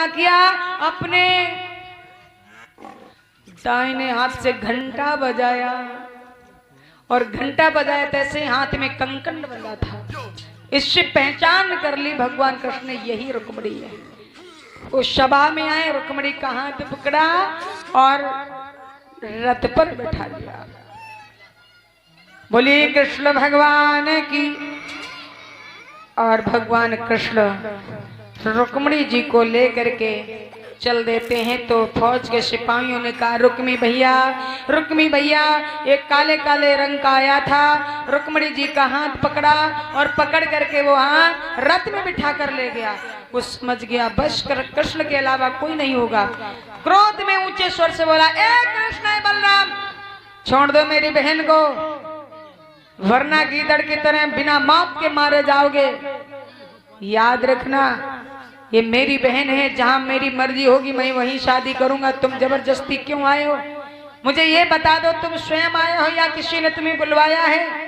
किया, अपने दाहिने हाथ से घंटा बजाया और घंटा बजाया तैसे हाथ में कंकण बंधा था। इससे पहचान कर ली भगवान कृष्ण ने यही रुक्मिणी है। वो सभा में आए, रुक्मिणी का हाथ पकड़ा और रथ पर बैठा लिया। बोलिए कृष्ण भगवान की। और भगवान कृष्ण रुक्मिणी जी को लेकर के चल देते हैं। तो फौज के सिपाहियों ने कहा, रुक्मी भैया एक काले काले रंग का आया था, रुक्मिणी जी का हाथ पकड़ा और पकड़ करके वो रथ में बिठा कर ले गया। वो समझ गया बस कृष्ण के अलावा कोई नहीं होगा। क्रोध में ऊंचे स्वर से बोला, ए कृष्ण है बलराम, छोड़ दो मेरी बहन को, वरना गीदड़ की तरह बिना मौत के मारे जाओगे। याद रखना ये मेरी बहन है, जहां मेरी मर्जी होगी मैं वहीं शादी करूंगा। तुम जबरदस्ती क्यों आए हो? मुझे ये बता दो, तुम स्वयं आए हो या किसी ने तुम्हें बुलवाया है?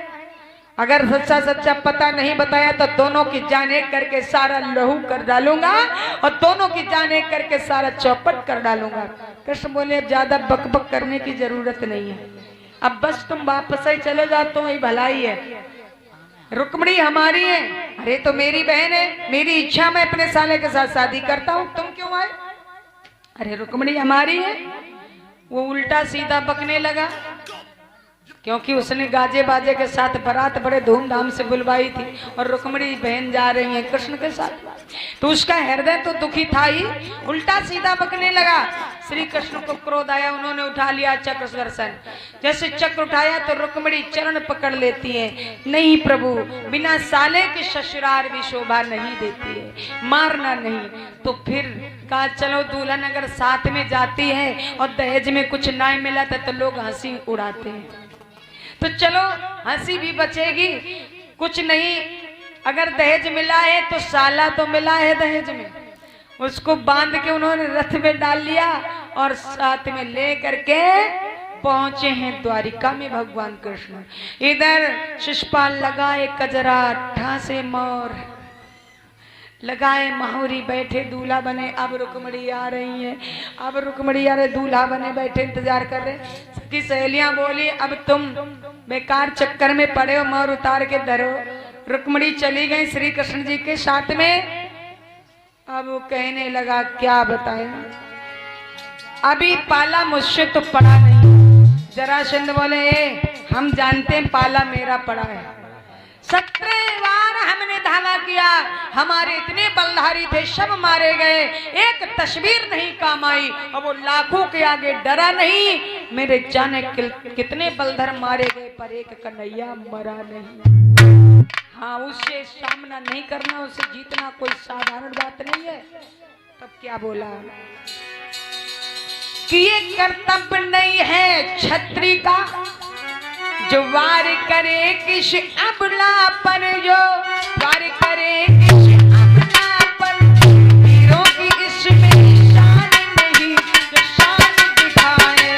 अगर सच्चा सच्चा पता नहीं बताया तो दोनों की जान एक करके सारा लहू कर डालूंगा और दोनों की जान एक करके सारा चौपट कर डालूंगा। कृष्ण बोले, अब ज्यादा बकबक करने की जरूरत नहीं है, अब बस तुम वापस ही चले जाओ तो ही भलाई है। रुक्मिणी हमारी है। अरे तो मेरी बहन है, मेरी इच्छा मैं अपने साले के साथ शादी करता हूँ, तुम क्यों आए? अरे रुक्मिणी हमारी है। वो उल्टा सीधा बकने लगा, क्योंकि उसने गाजे बाजे के साथ बारात बड़े धूमधाम से बुलवाई थी और रुक्मिणी बहन जा रही है कृष्ण के साथ, तो उसका हृदय तो दुखी था ही, उल्टा सीधा बकने लगा। श्री कृष्ण को क्रोध आया, उन्होंने उठा लिया चक्र सुदर्शन। जैसे चक्र उठाया तो रुक्मिणी चरण पकड़ लेती है, नहीं प्रभु, बिना साले के ससुराल भी शोभा नहीं देती है, मारना नहीं। तो फिर कहा, चलो दुल्हन अगर साथ में जाती है और दहेज में कुछ ना मिला तो लोग हंसी उड़ाते हैं, तो चलो हंसी भी बचेगी। कुछ नहीं, अगर दहेज मिला है तो साला तो मिला है दहेज में। उसको बांध के उन्होंने रथ में डाल लिया और साथ में ले करके पहुंचे हैं द्वारिका में भगवान कृष्ण। इधर शिषपाल लगाए कजरा, ठासे मोर लगाए माहुरी, बैठे दूल्हा बने। अब रुक्मिणी आ रही है, अब रुक्मिणी आ रहे, दूल्हा बने बैठे इंतजार कर रहे। सबकी सहेलियां बोली, अब तुम बेकार चक्कर में पड़े हो, मोर उतार के धरो। रुक्मिणी चली गई श्री कृष्ण जी के साथ में। अब वो कहने लगा, क्या बताए, अभी पाला मुझसे तो पड़ा नहीं। जरासंध बोले, हम जानते हैं पाला मेरा पड़ा है, 17 बार हमने धावा किया, हमारे इतने बलधारी थे सब मारे गए, एक तस्वीर नहीं काम आई। अब वो लाखों के आगे डरा नहीं, मेरे जाने कितने बलधर मारे गए पर एक कन्हैया मरा नहीं। हाँ, उससे सामना नहीं करना, उससे जीतना कोई साधारण बात नहीं है। तब क्या बोला कि ये कर्तव्य नहीं है छत्री का, जो वार करे किस अबला पर, जो वार करे किस अबला पर, वीरों की इसमें शान नहीं, जो शान दिखाए।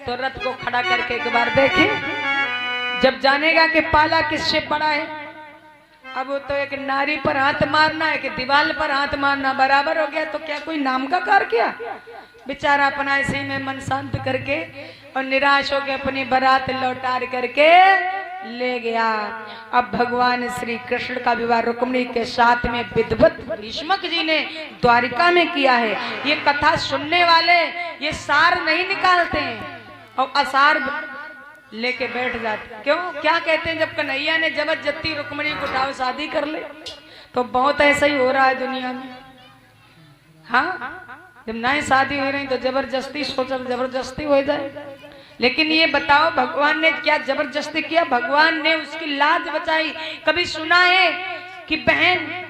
तो रथ को खड़ा करके एक बार देखे, जब जानेगा कि पाला किससे पड़ा है। अब वो तो एक नारी पर हाथ मारना है कि दीवार पर हाथ मारना बराबर हो गया, तो क्या कोई नाम का कार किया? बेचारा अपना ऐसे में मन शांत करके और निराश होकर अपनी बारात लौटा करके ले गया। अब भगवान श्री कृष्ण का विवाह रुक्मिणी के साथ में विद्वत भीष्मक जी ने द्वारिका में किया है। ये कथा सुनने वाले ये सार नहीं निकालते हैं और असार लेके बैठ जाते। क्यों, क्या कहते हैं, जब कन्हैया ने जबरदस्ती रुक्मिणी को उठाओ शादी कर ले, तो बहुत ऐसा ही हो रहा है दुनिया में। हाँ, जब नए शादी हो रही तो जबरदस्ती सोचा जबरदस्ती हो जाए। लेकिन ये बताओ भगवान ने क्या जबरदस्ती किया? भगवान ने उसकी लाज बचाई। कभी सुना है कि बहन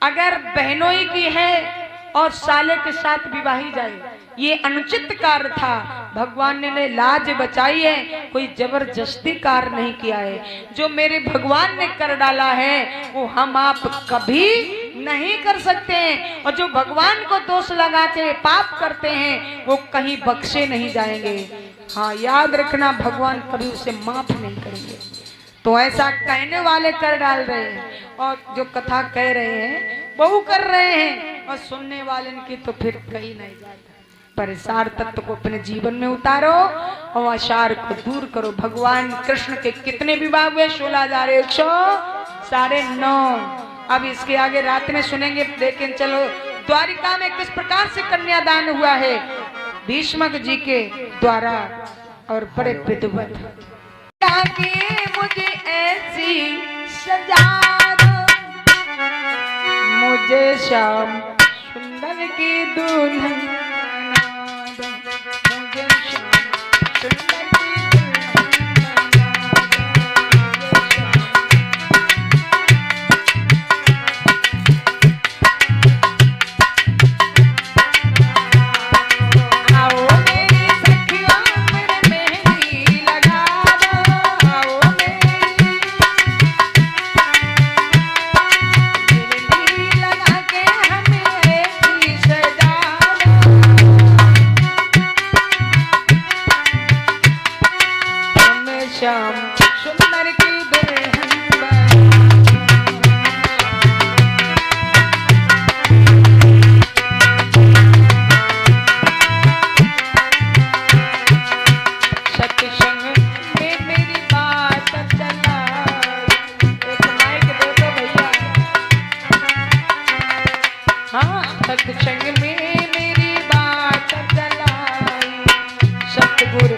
अगर बहनोई की है और साले के साथ विवाही जाए, ये अनुचित कार्य था। भगवान ने लाज बचाई है, कोई जबरदस्ती कार्य नहीं किया है। जो मेरे भगवान ने कर डाला है वो हम आप कभी नहीं कर सकते हैं, और जो भगवान को दोष लगाते हैं, पाप करते हैं, वो कहीं बख्शे नहीं जाएंगे। हाँ, याद रखना, भगवान कभी उसे माफ नहीं करेंगे। तो ऐसा कहने वाले कर डाल रहे हैं, और जो कथा कह रहे हैं वो कर रहे हैं, और सुनने वाले की तो फिर कहीं नहीं जाता। पर सार तत्व को अपने जीवन में उतारो और असार को दूर करो। भगवान कृष्ण के कितने विवाह हुए? 16,109। अब इसके आगे रात में सुनेंगे। लेकिन चलो, द्वारिका में किस प्रकार से कन्यादान हुआ है भीष्मक जी के द्वारा, और बड़े विद्वत। मुझे ऐसी सजा दो, मुझे श्याम सुंदर की दुल्हन बना दो, मुझे श्याम सुंदर की दुल्हन श्याम सुंदर की दुल्हन सत्संग में मेरी बात चला। एक माइक दे दो भैया। हाँ, सत्संग में मेरी बात चलाई, सतगुरु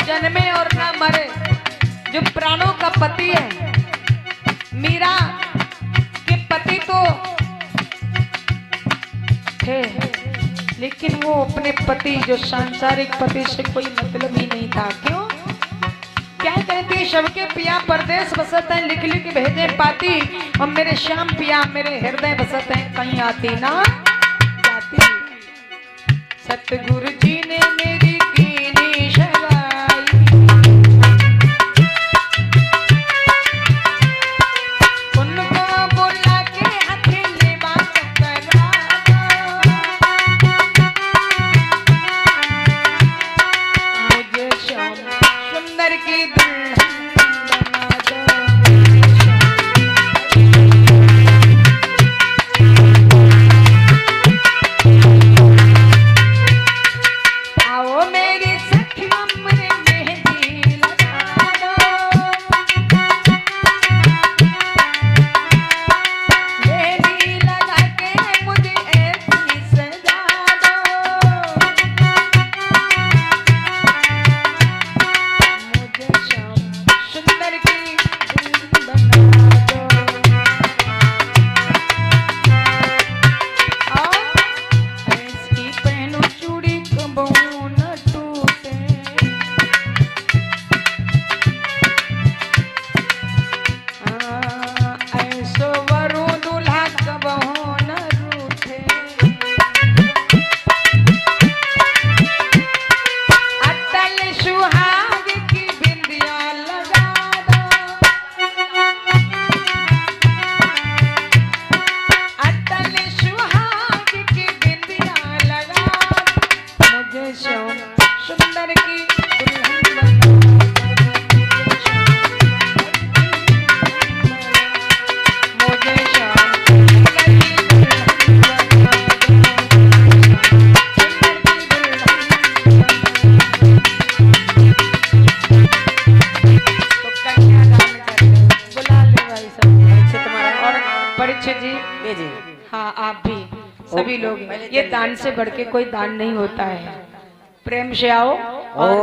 जन्मे और ना मरे, जो प्राणों का पति है। मीरा के पति तो थे, लेकिन वो अपने पति, जो सांसारिक पति से कोई मतलब ही नहीं था। क्यों? क्या कहती, सबके पिया परदेश बसत है, लिख लिख भेजे पाती, और मेरे श्याम पिया मेरे हृदय बसत है, कहीं आती ना जाती। सतगुरु जी ने मेरी दान से बढ़ के कोई दान नहीं होता है। प्रेम से आओ और